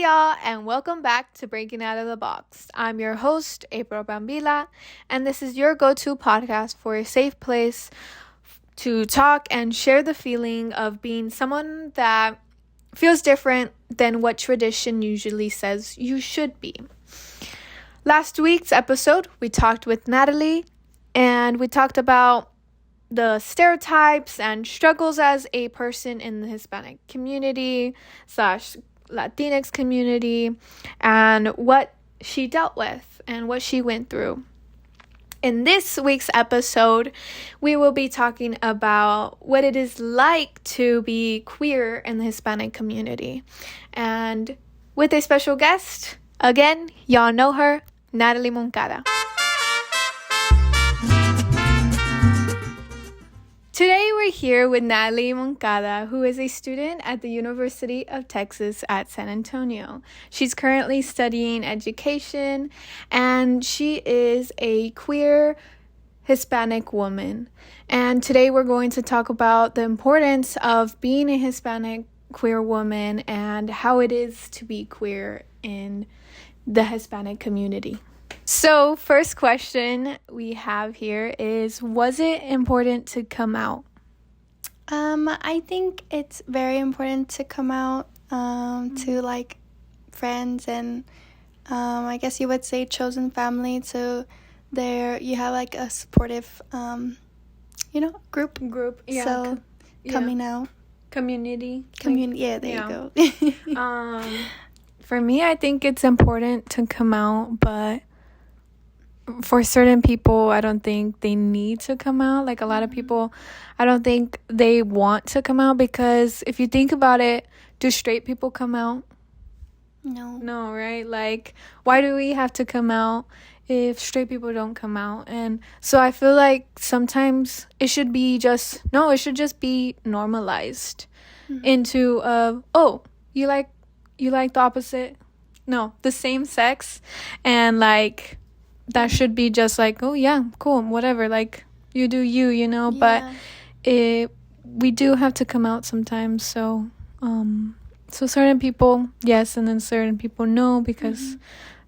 Hey y'all, and welcome back to Breaking Out of the Box. I'm your host, April Bambila, and this is your go-to podcast for a safe place to talk and share the feeling of being someone that feels different than what tradition usually says you should be. Last week's episode, we talked with Natalie, and we talked about the stereotypes and struggles as a person in the Hispanic community / Latinx community, and what she dealt with and what she went through. In this week's episode, we will be talking about what it is like to be queer in the Hispanic community. And with a special guest, again, y'all know her, Natalie Moncada. Today we're here with Natalie Moncada, who is a student at the University of Texas at San Antonio. She's currently studying education, and she is a queer Hispanic woman. And today we're going to talk about the importance of being a Hispanic queer woman and how it is to be queer in the Hispanic community. So, first question we have here is, was it important to come out? I think it's very important to come out to like friends and I guess you would say chosen family. So there you have like a supportive, group. Yeah. So coming out. Community. Yeah, there you go. For me, I think it's important to come out, but for certain people, I don't think they need to come out. Like a lot of people, I don't think they want to come out, because if you think about it, do straight people come out? No, right? Like, why do we have to come out if straight people don't come out? And so I feel like sometimes it should just be normalized into you like the opposite? No, the same sex, and like that should be just like, oh yeah, cool, whatever, like you do you, Yeah. But we do have to come out sometimes. So certain people yes, and then certain people no, because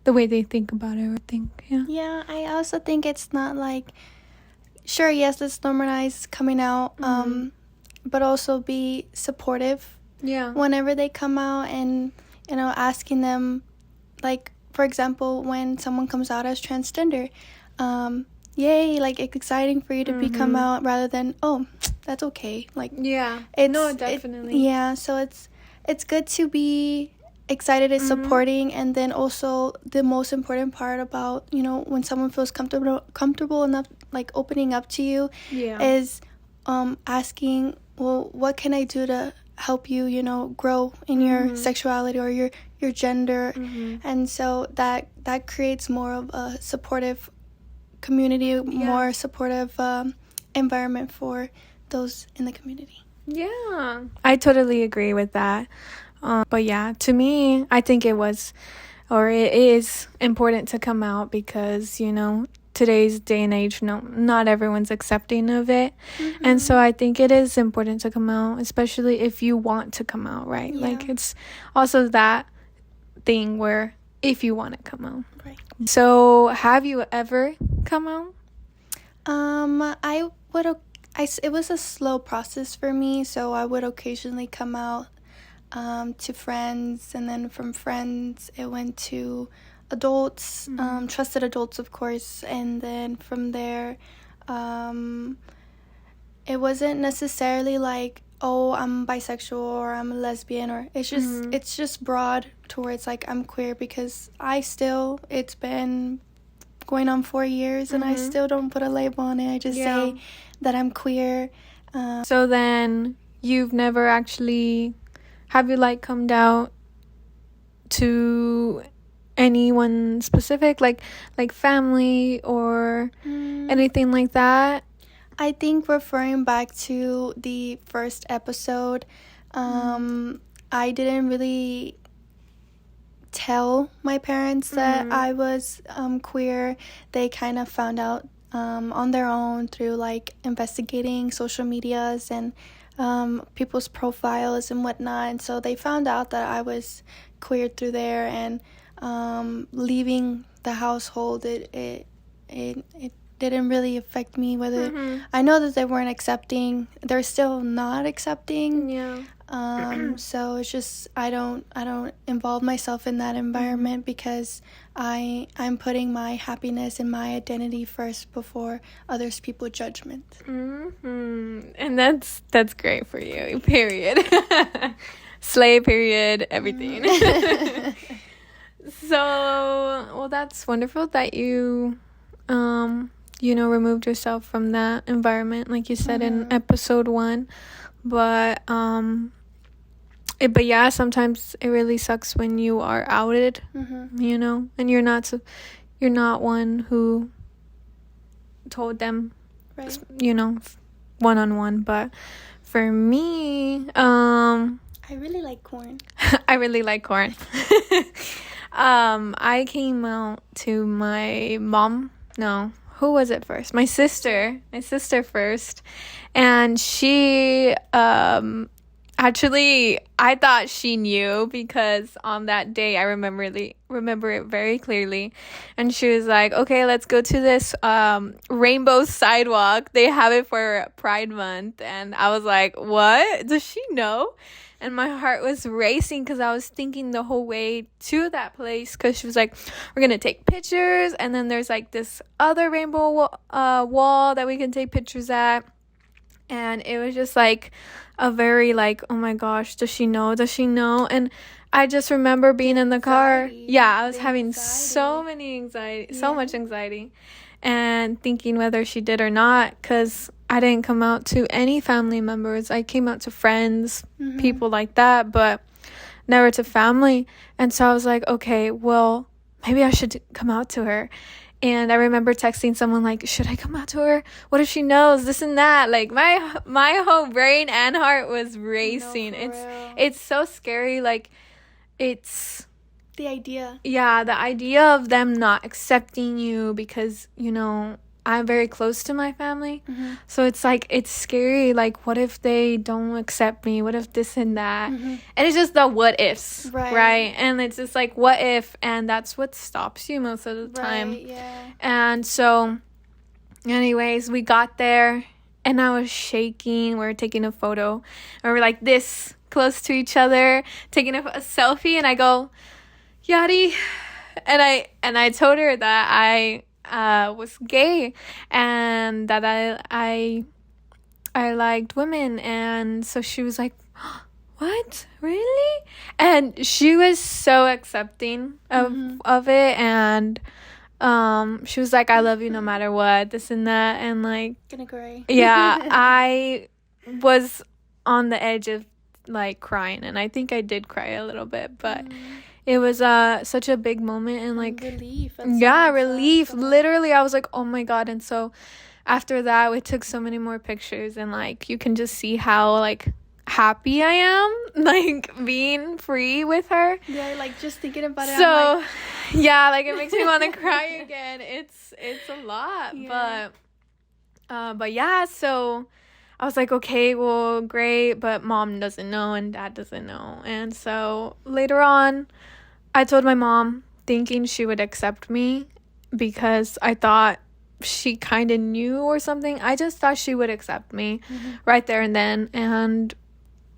the way they think about everything. Yeah, I also think it's not like, sure, yes, let's normalize coming out, but also be supportive whenever they come out, and asking them, like, for example, when someone comes out as transgender, yay, like, it's exciting for you to come out, rather than, oh, that's okay. Like, definitely. So it's good to be excited and supporting, and then also the most important part about, when someone feels comfortable enough, like, opening up to you, is asking, well, what can I do to help you, grow in your sexuality or your gender, and so that creates more of a supportive community, more supportive environment for those in the community. Yeah, I totally agree with that. But yeah, to me, I think it is important to come out, because today's day and age, not everyone's accepting of it. And so I think it is important to come out, especially if you want to come out, right? Like, it's also that thing where if you want to come out. Right. So have you ever come out? It was a slow process for me, so I would occasionally come out to friends, and then from friends it went to adults, trusted adults, of course, and then from there, it wasn't necessarily like, oh, I'm bisexual or I'm a lesbian, or it's just broad towards like I'm queer, because it's been going on 4 years and I still don't put a label on it. I just say that I'm queer. So then you've never actually, have you like come out to anyone specific, like family or anything like that? I think referring back to the first episode, I didn't really tell my parents that I was queer. They kind of found out on their own through like investigating social medias and people's profiles and whatnot. And so they found out that I was queer through there, and leaving the household, it didn't really affect me. Whether I know that they weren't accepting, they're still not accepting. Yeah. So it's just I don't involve myself in that environment because I'm putting my happiness and my identity first before others people's judgment. And that's great for you. Period. Slay. Period. Everything. So, well, that's wonderful that you removed yourself from that environment, like you said in episode 1. But but yeah, sometimes it really sucks when you are outed, and you're not one who told them, right, one-on-one. But for me, I really like corn. I really like corn. I came out to my mom. No, who was it first? My sister first. And she, actually, I thought she knew because on that day, I remember it very clearly. And she was like, okay, let's go to this rainbow sidewalk. They have it for Pride Month. And I was like, what? Does she know? And my heart was racing because I was thinking the whole way to that place, because she was like, we're going to take pictures. And then there's like this other rainbow wall that we can take pictures at. And it was just like a very like, oh my gosh, does she know? And I just remember being in the car. Yeah, I was having so much anxiety. And thinking whether she did or not, because I didn't come out to any family members. I came out to friends, people like that, but never to family. And so I was like, okay, well, maybe I should come out to her. And I remember texting someone like, should I come out to her? What if she knows this and that? Like my whole brain and heart was racing. No, it's so scary. Like it's the idea. Yeah, the idea of them not accepting you because, I'm very close to my family. So it's like, it's scary. Like, what if they don't accept me? What if this and that? And it's just the what ifs, right? And it's just like, what if? And that's what stops you most of the time. Right, yeah. And so, anyways, we got there and I was shaking. We were taking a photo and we were like this close to each other, taking a selfie. And I go, Yadi. And I told her that I was gay and that I liked women. And so she was like, what, really? And she was so accepting of it. And she was like, I love you no matter what, this and that. And like, gonna cry. Yeah, I was on the edge of like crying, and I think I did cry a little bit, but it was such a big moment and like relief. Relief. Literally, I was like, oh my god. And so after that, we took so many more pictures, and like you can just see how like happy I am, like being free with her. Yeah, like just thinking about it. So yeah, like it makes me want to cry again. It's a lot. Yeah. But yeah, so I was like, okay, well, great, but mom doesn't know and dad doesn't know. And so later on, I told my mom, thinking she would accept me because I thought she kind of knew or something. I just thought she would accept me right there and then. And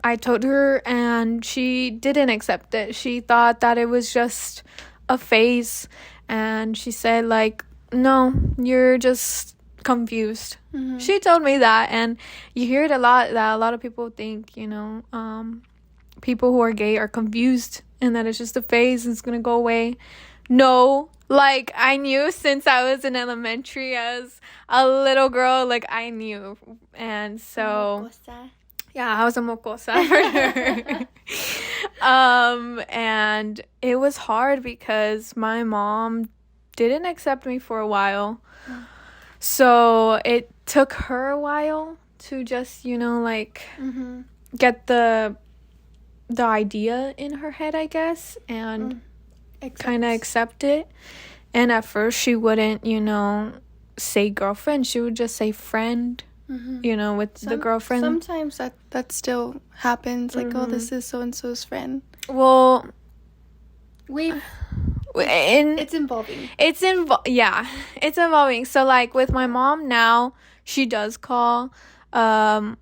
I told her, and she didn't accept it. She thought that it was just a phase. And she said, like, no, you're just confused. She told me that. And you hear it a lot, that a lot of people think, people who are gay are confused and that it's just a phase and it's gonna go away. No, like I knew since I was in elementary as a little girl, like I knew. And so yeah, I was a mocosa for her. And it was hard because my mom didn't accept me for a while. So it took her a while to just, get the idea in her head, I guess, and kind of accept it. And at first she wouldn't, say girlfriend. She would just say friend, with the girlfriend. Sometimes that still happens, like, oh, this is so-and-so's friend. Well, It's involving. It's involving. So like with my mom now, she does call my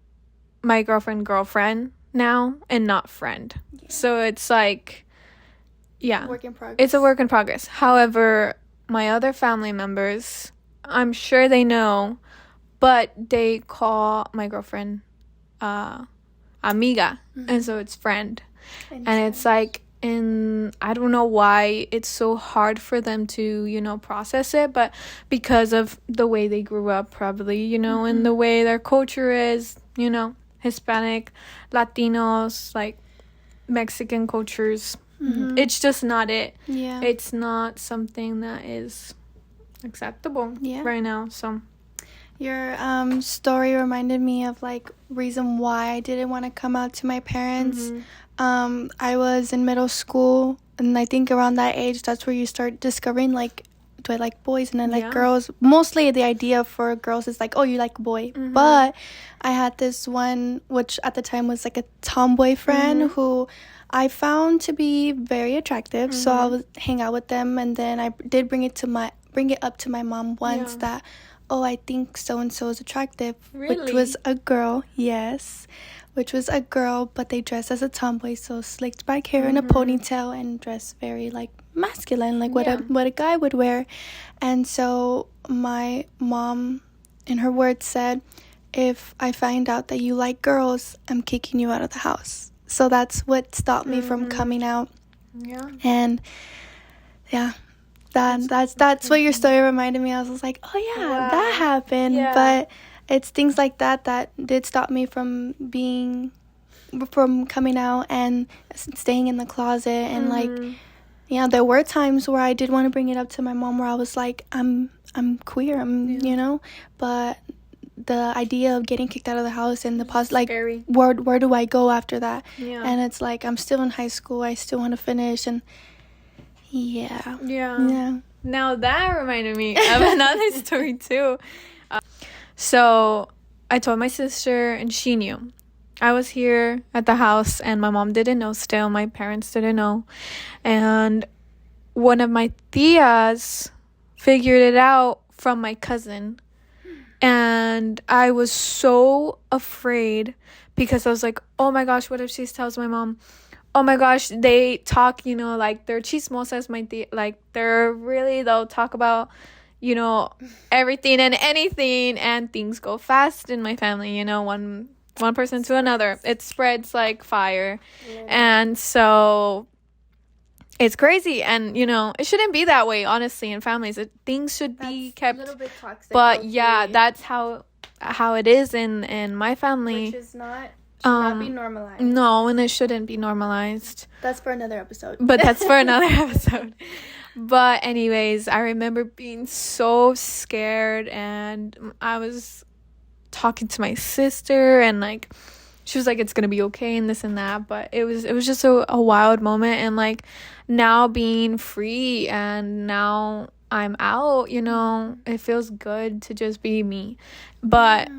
girlfriend now and not friend. Yeah. So it's like, yeah, work in progress. It's a work in progress. However, my other family members, I'm sure they know, but they call my girlfriend amiga, and so it's friend. And it's like, and I don't know why it's so hard for them to, process it, but because of the way they grew up, probably, and the way their culture is, Hispanic, Latinos, like Mexican cultures, it's just not it. Yeah. It's not something that is acceptable right now, so. Your story reminded me of like reason why I didn't want to come out to my parents. I was in middle school, and I think around that age, that's where you start discovering like, do I like boys and I like girls? Mostly the idea for girls is like, oh, you like a boy. But I had this one, which at the time was like a tomboy friend who I found to be very attractive. So I would hang out with them, and then I did bring it up to my mom once that, oh, I think so-and-so is attractive. Really? Which was a girl, yes. Which was a girl, but they dressed as a tomboy, so slicked back hair and a ponytail, and dressed very, like, masculine, like what a guy would wear. And so my mom, in her words, said, if I find out that you like girls, I'm kicking you out of the house. So that's what stopped me from coming out. Yeah. And, yeah. That's what your story reminded me. I was like, oh yeah, that happened. Yeah. But it's things like that did stop me from coming out and staying in the closet. And like, there were times where I did want to bring it up to my mom, where I was like, I'm queer, but the idea of getting kicked out of the house and the like, where do I go after that? Yeah. And it's like, I'm still in high school, I still want to finish, and Yeah. Now that reminded me of another story too. So I told my sister, and she knew. I was here at the house, and my mom didn't know still. My parents didn't know. And one of my tias figured it out from my cousin. And I was so afraid, because I was like, oh my gosh, what if she tells my mom? Oh my gosh, they talk, like they're chismosas, like they'll talk about, everything and anything, and things go fast in my family, one person to another. It spreads like fire. Yeah. And so it's crazy, and it shouldn't be that way, honestly, in families. Things should be kept, a little bit toxic, but that's how it is in my family, which is not should not be normalized. No, and it shouldn't be normalized. That's for another episode. But anyways, I remember being so scared, and I was talking to my sister, and like she was like, it's gonna be okay, and this and that. But it was just a wild moment. And like, now being free, and now I'm out, it feels good to just be me. But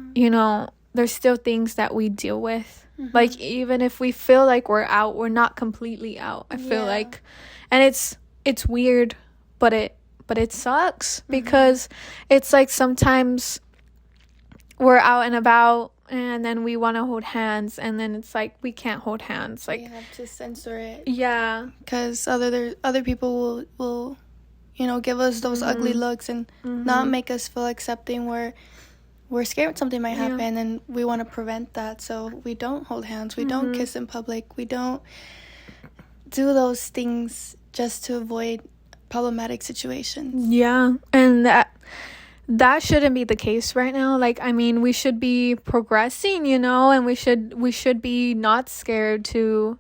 there's still things that we deal with. Like, even if we feel like we're out, we're not completely out. I feel like, and it's weird, but it sucks, because it's like sometimes we're out and about, and then we want to hold hands, and then it's like we can't hold hands. Like, we have to censor it. Yeah, because other people will give us those ugly looks, and not make us feel accepting, where we're scared something might happen, and we want to prevent that. So we don't hold hands, we don't kiss in public, we don't do those things just to avoid problematic situations. Yeah, and that shouldn't be the case right now. Like, I mean, we should be progressing, and we should be not scared to,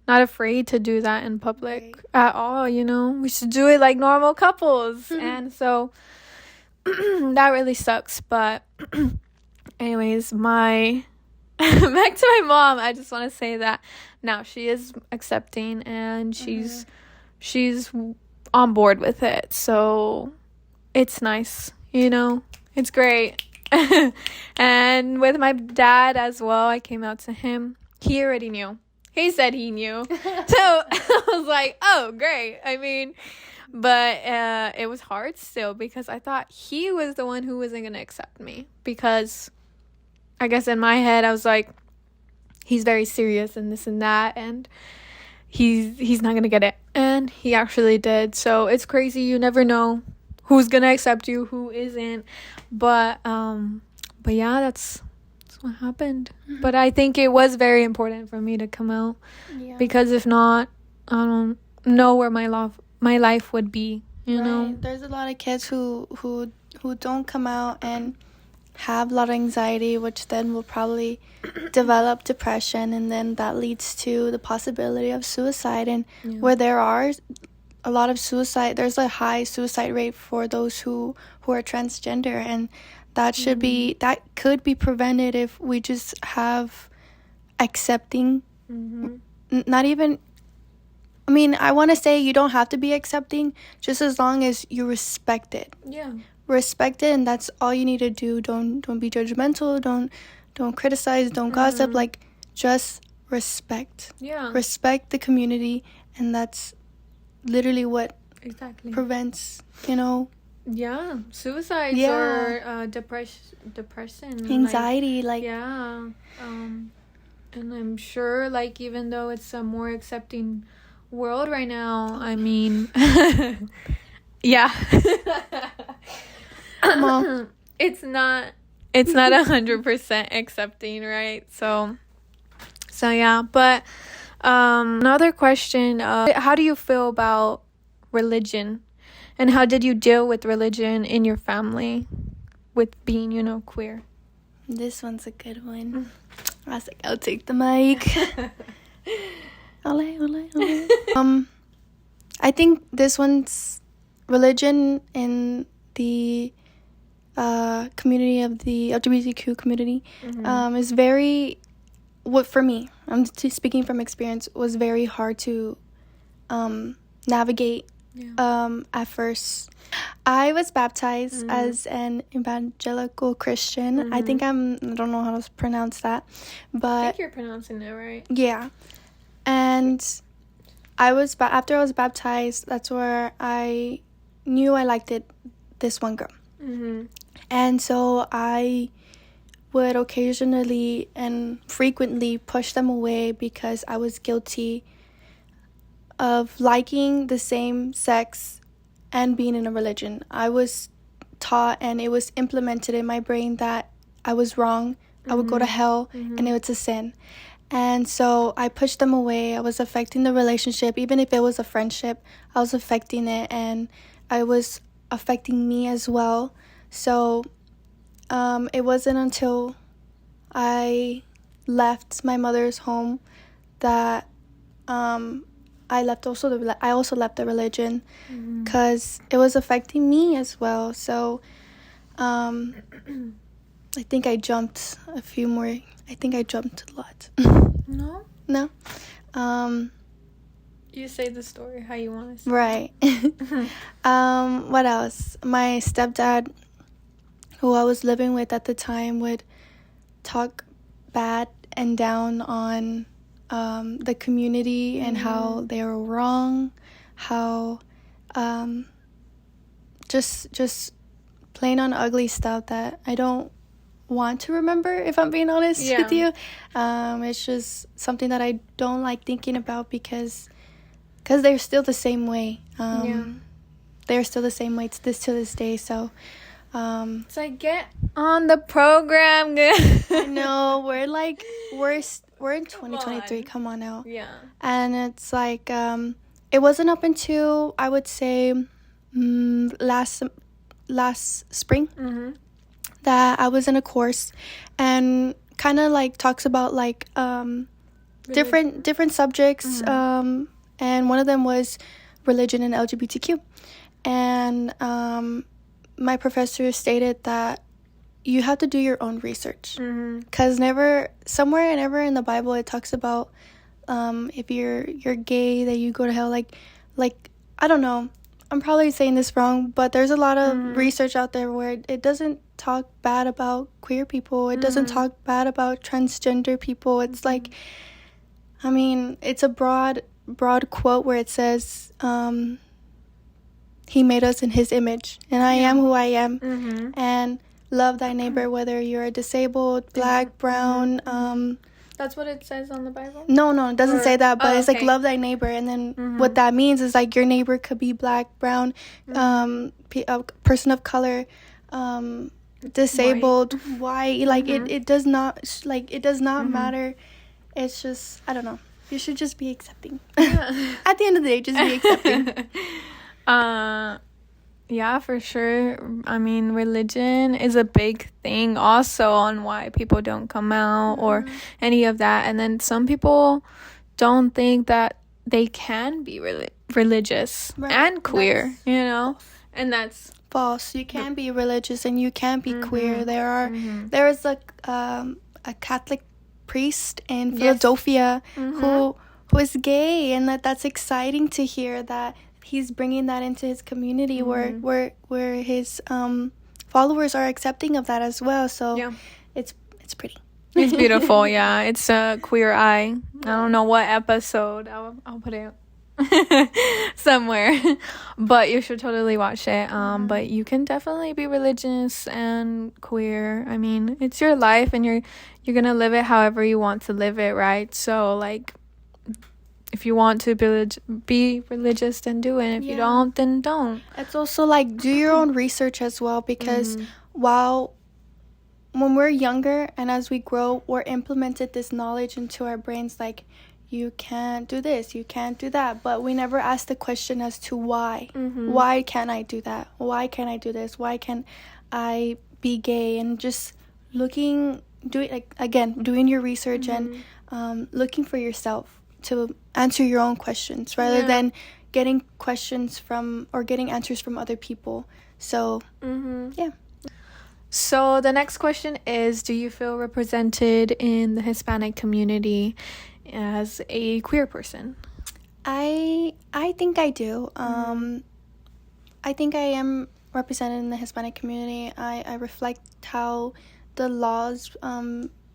not afraid to do that in public at all. We should do it like normal couples. And so that really sucks. But anyways, back to my mom, I just want to say that now she is accepting, and she's on board with it. So it's nice, it's great. And with my dad as well, I came out to him. He already knew. he said he knew. So I was like, oh, great. I mean, but it was hard still because I thought he was the one who wasn't going to accept me. Because I guess in my head, I was like, he's very serious and this and that. And he's not going to get it. And he actually did. So it's crazy. You never know who's going to accept you, who isn't. But yeah, that's what happened. Mm-hmm. But I think it was very important for me to come out. Yeah. Because if not, I don't know where my life would be, you know. There's a lot of kids who don't come out and have a lot of anxiety, which then will probably develop depression, and then that leads to the possibility of suicide. And where there are a lot of suicide, there's a high suicide rate for those who are transgender, and that should be, that could be prevented if we just have accepting, not even, I mean, I want to say you don't have to be accepting, just as long as you respect it. Yeah. Respect it, and that's all you need to do. Don't be judgmental, don't criticize, don't gossip, like, just respect. Yeah. Respect the community, and that's literally what prevents, you know. Yeah, suicides or depression, anxiety, like yeah. And I'm sure, like, even though it's a more accepting world right now, I mean, yeah. it's not 100% accepting, right? So yeah. But another question, how do you feel about religion, and how did you deal with religion in your family with being, you know, queer? This one's a good one. I was like, I'll take the mic. Ole. I think this one's religion in the community of the LGBTQ community is very, what for me, I'm speaking from experience, was very hard to navigate. At first, I was baptized as an evangelical Christian. I think I don't know how to pronounce that, but I think you're pronouncing it right. Yeah, and after I was baptized, that's where I knew I liked this one girl, and so I would occasionally and frequently push them away because I was guilty of liking the same sex and being in a religion. I was taught, and it was implemented in my brain, that I was wrong, I would go to hell, and it was a sin. And so I pushed them away. I was affecting the relationship. Even if it was a friendship, I was affecting it, and I was affecting me as well. So it wasn't until I left my mother's home that I also left the religion, because it was affecting me as well. So I think I jumped a lot. No. You say the story how you want to say. Right. What else? My stepdad, who I was living with at the time, would talk bad and down on the community and how they were wrong, how just plain on ugly stuff that I don't want to remember, if I'm being honest with you. It's just something that I don't like thinking about because they're still the same way. They're still the same way to this day. So it's like, get on the program. No, we're in 2023. Come on now. Yeah. And it's like it wasn't up until, I would say, last spring that I was in a course, and kind of like talks about like different subjects, and one of them was religion and LGBTQ, and my professor stated that you have to do your own research, because never in the Bible it talks about if you're gay that you go to hell. Like I don't know, I'm probably saying this wrong, but there's a lot of research out there where it doesn't talk bad about queer people. It doesn't talk bad about transgender people. It's like I mean, it's a broad quote where it says, he made us in his image, and I am who I am. And love thy neighbor, whether you're disabled, black, brown. That's what it says on the Bible? No, it doesn't say that, but it's like love thy neighbor. And then what that means is like your neighbor could be black, brown, a person of color, disabled, white. Like it does not matter. It's just, I don't know. You should just be accepting. At the end of the day, just be accepting. Yeah, for sure. I mean, religion is a big thing also on why people don't come out or any of that. And then some people don't think that they can be religious and queer, you know? And that's false. You can be religious and you can be queer. There is a Catholic priest in Philadelphia who is gay, and that's exciting to hear that he's bringing that into his community where his followers are accepting of that as well. So it's pretty. It's beautiful. Yeah, it's a Queer Eye. I don't know what episode. I'll put it somewhere, but you should totally watch it. But you can definitely be religious and queer. I mean, it's your life, and you're gonna live it however you want to live it, right? So like, if you want to be religious, then do it. If you don't, then don't. It's also like, do your own research as well, because when we're younger and as we grow, we're implemented this knowledge into our brains, like, you can't do this, you can't do that, but we never ask the question as to why. Why can't I do that? Why can't I do this? Why can't I be gay? And just doing your research and looking for yourself to answer your own questions rather than getting answers from other people. So So the next question is, do you feel represented in the Hispanic community as a queer person? I think I do. I think I am represented in the Hispanic community. I reflect how the laws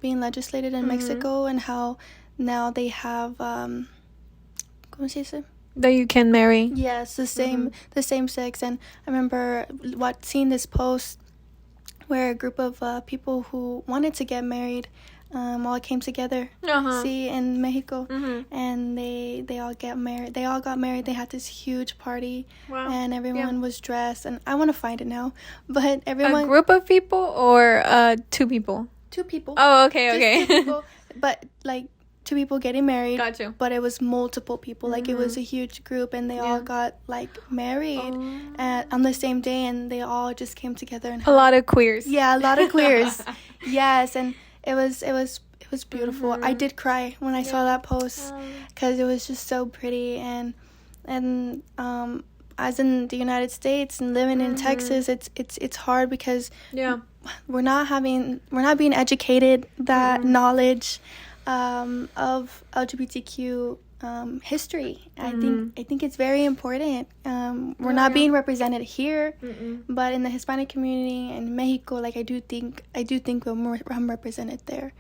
being legislated in Mexico, and how now they have ¿cómo se dice? That you can marry. Yes, the same sex. And I remember seeing this post where a group of people who wanted to get married all came together in Mexico, and they all got married. They had this huge party, and everyone was dressed, and I want to find it now, but everyone... A group of people or two people? Two people. Oh, okay. Two people, but like two people getting married. Got you. But it was multiple people. Like it was a huge group, and they all got like married on the same day, and they all just came together. And a lot of queers. Yeah, a lot of queers. Yes, and it was beautiful. I did cry when I saw that post, because it was just so pretty. And as in the United States and living in Texas, it's hard because we're not being educated that knowledge of LGBTQ history. I think it's very important. We're not being represented here, but in the Hispanic community in Mexico, like I do think I'm represented there.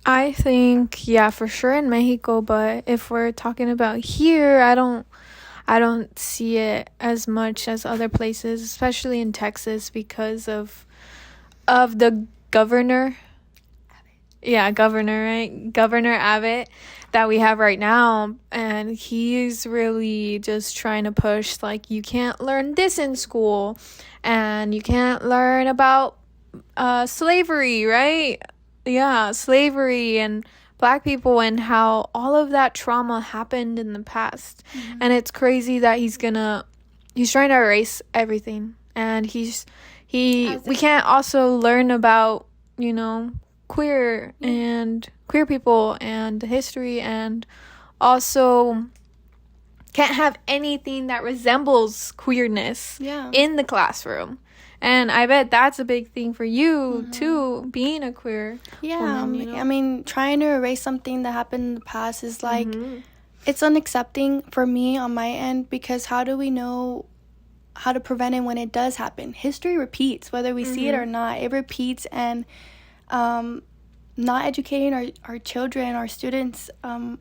I think for sure in Mexico, but if we're talking about here, I don't see it as much as other places, especially in Texas, because of the governor. Yeah, governor, right? Governor Abbott that we have right now. And he's really just trying to push, like, you can't learn this in school. And you can't learn about slavery, right? Yeah, slavery and Black people and how all of that trauma happened in the past. And it's crazy that he's trying to erase everything. And we can't also learn about, queer people and history, and also can't have anything that resembles queerness in the classroom. And I bet that's a big thing for you too, being a queer woman, I mean, trying to erase something that happened in the past is like it's unaccepting for me on my end, because how do we know how to prevent it when it does happen? History repeats, whether we see it or not. It repeats, and not educating our children, our students,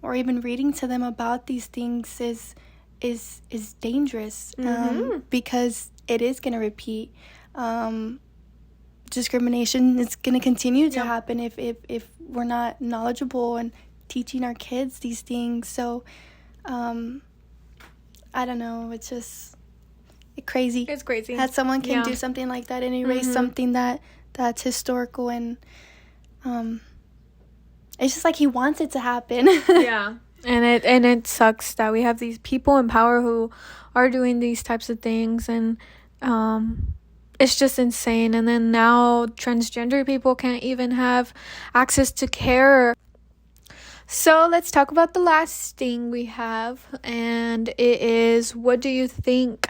or even reading to them about these things is dangerous, because it is going to repeat. Discrimination is going to continue to happen if we're not knowledgeable and teaching our kids these things. So I don't know, it's just crazy. It's crazy that someone can do something like that and erase something that's historical, and it's just like he wants it to happen. Yeah. And it sucks that we have these people in power who are doing these types of things, and it's just insane. And then now transgender people can't even have access to care. So let's talk about the last thing we have, and it is, what do you think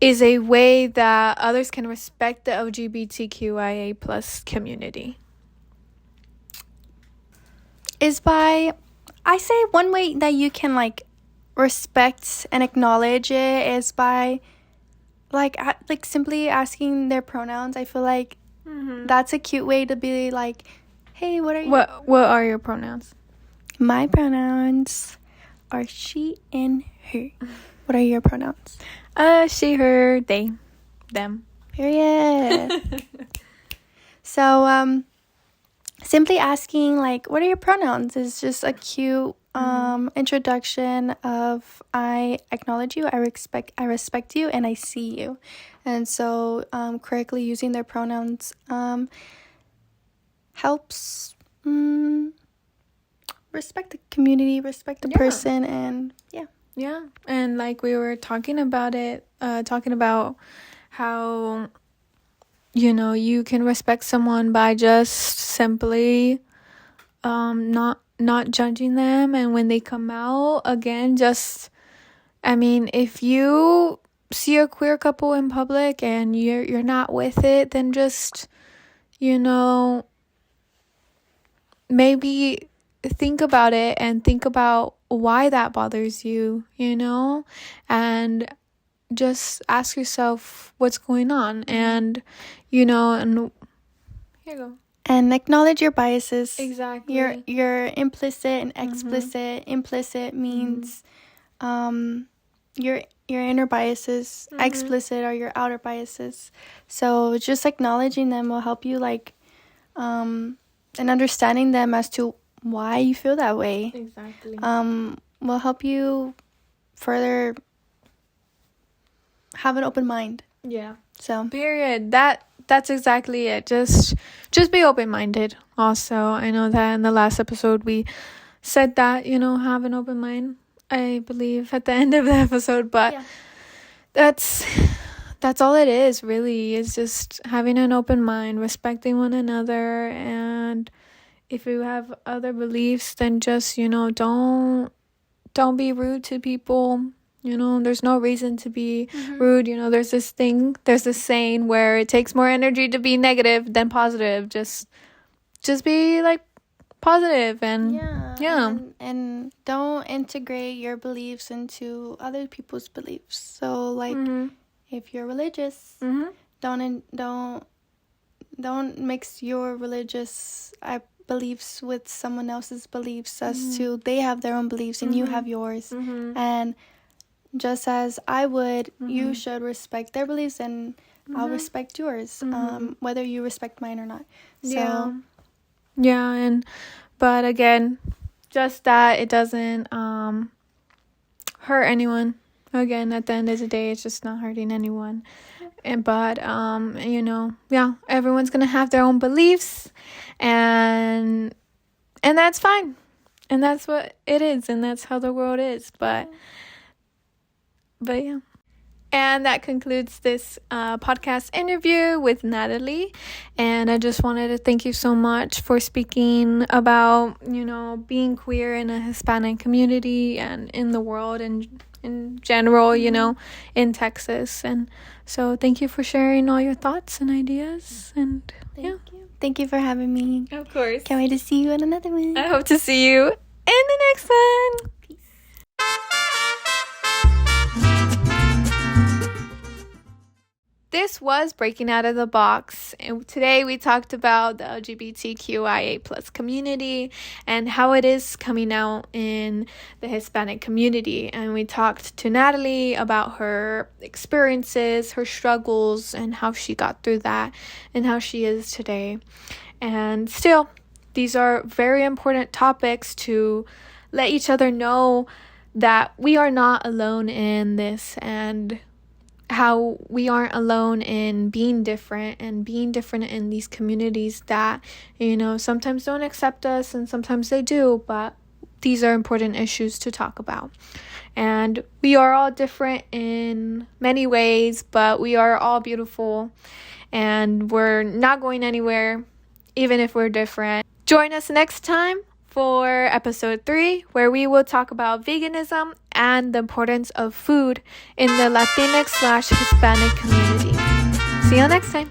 is a way that others can respect the LGBTQIA plus community? Is by, I say one way that you can like respect and acknowledge it is by like simply asking their pronouns. I feel like that's a cute way to be like, hey, what are you? What are your pronouns? My pronouns are she and her. What are your pronouns? She, her, they, them. Period. So simply asking like, what are your pronouns is just a cute introduction of, I acknowledge you, I respect you, and I see you. And so correctly using their pronouns helps respect the community, respect the person, and yeah. And like we were talking about how, you know, you can respect someone by just simply not judging them. And when they come out, again, just, I mean, if you see a queer couple in public and you're not with it, then just, you know, maybe think about it and think about why that bothers you, you know, and just ask yourself what's going on. And, you know, and here you go. And acknowledge your biases. Exactly. Your implicit and explicit. Implicit means your inner biases. Explicit are your outer biases. So just acknowledging them will help you, like, and understanding them as to why you feel that way. Exactly. Will help you further have an open mind. Yeah. So period. That's exactly it. Just be open-minded. Also, I know that in the last episode we said that, you know, have an open mind, I believe, at the end of the episode, but that's all it is, really. Is just having an open mind, respecting one another, and if you have other beliefs, then just, you know, don't be rude to people. You know, there's no reason to be rude. You know, there's this saying where it takes more energy to be negative than positive. Just be like positive and and don't integrate your beliefs into other people's beliefs. So like if you're religious, don't mix your religious beliefs with someone else's beliefs, as to they have their own beliefs and you have yours. And just as I would, you should respect their beliefs, and I'll respect yours, whether you respect mine or not. So but again, just that it doesn't hurt anyone. Again, at the end of the day, it's just not hurting anyone. But you know, everyone's gonna have their own beliefs, and that's fine, and that's what it is, and that's how the world is. But yeah. And that concludes this podcast interview with Natalie. And I just wanted to thank you so much for speaking about, you know, being queer in a Hispanic community and in the world and in general, you know, in Texas. And so thank you for sharing all your thoughts and ideas. And Thank you for having me. Of course. Can't wait to see you in another one. I hope to see you in the next one. This this was Breaking Out of the Box. And today we talked about the LGBTQIA plus community and how it is coming out in the Hispanic community. And we talked to Natalie about her experiences, her struggles, and how she got through that and how she is today. And still, these are very important topics to let each other know that we are not alone in this, and how we aren't alone in being different and being different in these communities that, sometimes don't accept us and sometimes they do, but these are important issues to talk about. And we are all different in many ways, but we are all beautiful and we're not going anywhere, even if we're different. Join us next time for episode 3, where we will talk about veganism and the importance of food in the Latinx/Hispanic community. See you next time.